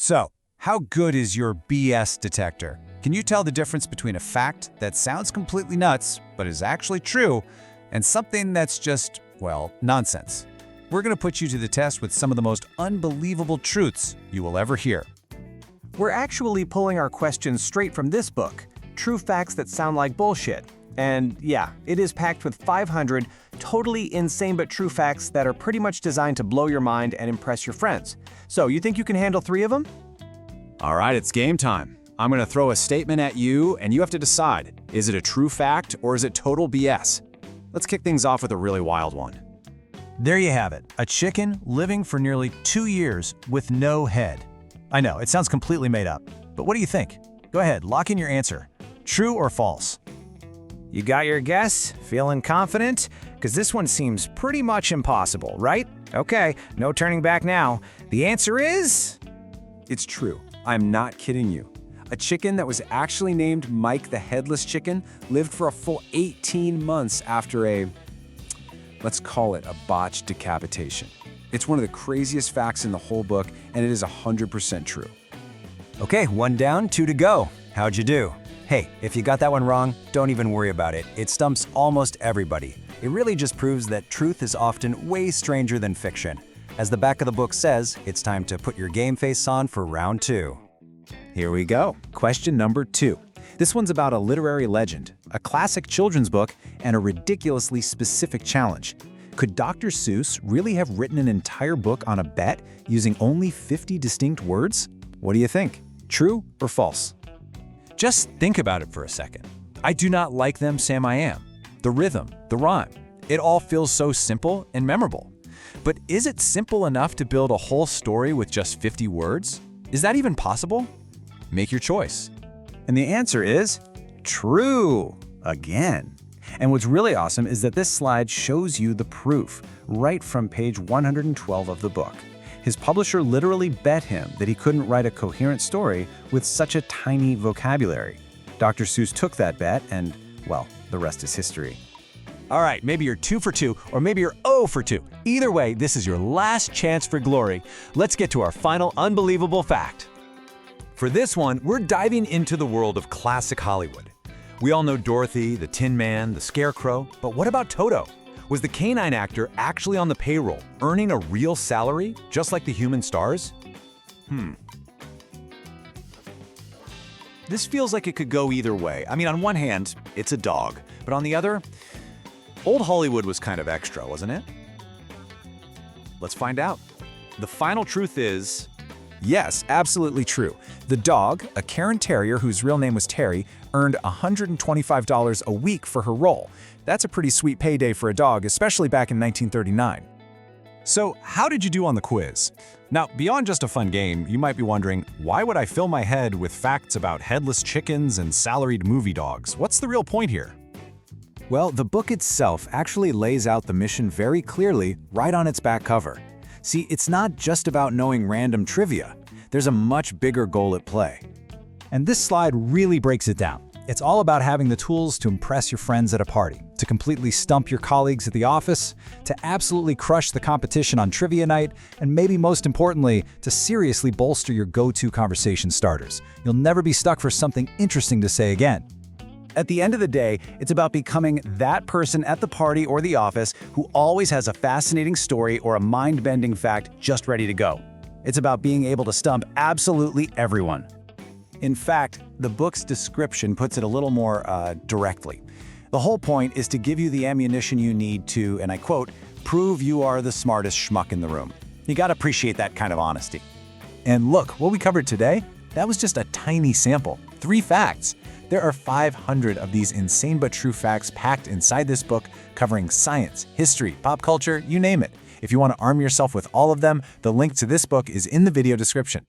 So, how good is your BS detector? Can you tell the difference between a fact that sounds completely nuts, but is actually true, and something that's just, well, nonsense? We're going to put you to the test with some of the most unbelievable truths you will ever hear. We're actually pulling our questions straight from this book, True Facts That Sound Like Bullshit. And yeah, it is packed with 500 totally insane but true facts that are pretty much designed to blow your mind and impress your friends. So, you think you can handle 3 of them? All right, it's game time. I'm going to throw a statement at you, and you have to decide, is it a true fact or is it total BS? Let's kick things off with a really wild one. There you have it, a chicken living for nearly 2 years with no head. I know, it sounds completely made up, but what do you think? Go ahead, lock in your answer. True or false? You got your guess? Feeling confident? Because this one seems pretty much impossible, right? Okay, no turning back now. The answer is... It's true. I'm not kidding you. A chicken that was actually named Mike the Headless Chicken lived for a full 18 months after a, let's call it a botched decapitation. It's one of the craziest facts in the whole book, and it is 100% true. Okay, 1 down, 2 to go. How'd you do? Hey, if you got that one wrong, don't even worry about it. It stumps almost everybody. It really just proves that truth is often way stranger than fiction. As the back of the book says, it's time to put your game face on for round 2. Here we go. Question number 2. This one's about a literary legend, a classic children's book, and a ridiculously specific challenge. Could Dr. Seuss really have written an entire book on a bet using only 50 distinct words? What do you think? True or false? Just think about it for a second. I do not like them, Sam I Am. The rhythm, the rhyme, it all feels so simple and memorable. But is it simple enough to build a whole story with just 50 words? Is that even possible? Make your choice. And the answer is true, again. And what's really awesome is that this slide shows you the proof right from page 112 of the book. His publisher literally bet him that he couldn't write a coherent story with such a tiny vocabulary. Dr. Seuss took that bet and, well, the rest is history. All right, maybe you're 2 for 2, or maybe you're 0 for 2. Either way, this is your last chance for glory. Let's get to our final unbelievable fact. For this one, we're diving into the world of classic Hollywood. We all know Dorothy, the Tin Man, the Scarecrow, but what about Toto? Was the canine actor actually on the payroll, earning a real salary, just like the human stars? This feels like it could go either way. I mean, on one hand, it's a dog, but on the other, old Hollywood was kind of extra, wasn't it? Let's find out. The final truth is, Yes, absolutely true. The dog, a Cairn Terrier whose real name was Terry, earned $125 a week for her role. That's a pretty sweet payday for a dog, especially back in 1939. so how did you do on the quiz? Now, beyond just a fun game, you might be wondering, why would I fill my head with facts about headless chickens and salaried movie dogs? What's the real point here? Well, the book itself actually lays out the mission very clearly right on its back cover. See, it's not just about knowing random trivia. There's a much bigger goal at play. And this slide really breaks it down. It's all about having the tools to impress your friends at a party, to completely stump your colleagues at the office, to absolutely crush the competition on trivia night, and maybe most importantly, to seriously bolster your go-to conversation starters. You'll never be stuck for something interesting to say again. At the end of the day, it's about becoming that person at the party or the office who always has a fascinating story or a mind-bending fact just ready to go. It's about being able to stump absolutely everyone. In fact, the book's description puts it a little more directly. The whole point is to give you the ammunition you need to, and I quote, prove you are the smartest schmuck in the room. You gotta appreciate that kind of honesty. And look, what we covered today, that was just a tiny sample. 3 facts. There are 500 of these insane but true facts packed inside this book, covering science, history, pop culture, you name it. If you want to arm yourself with all of them, the link to this book is in the video description.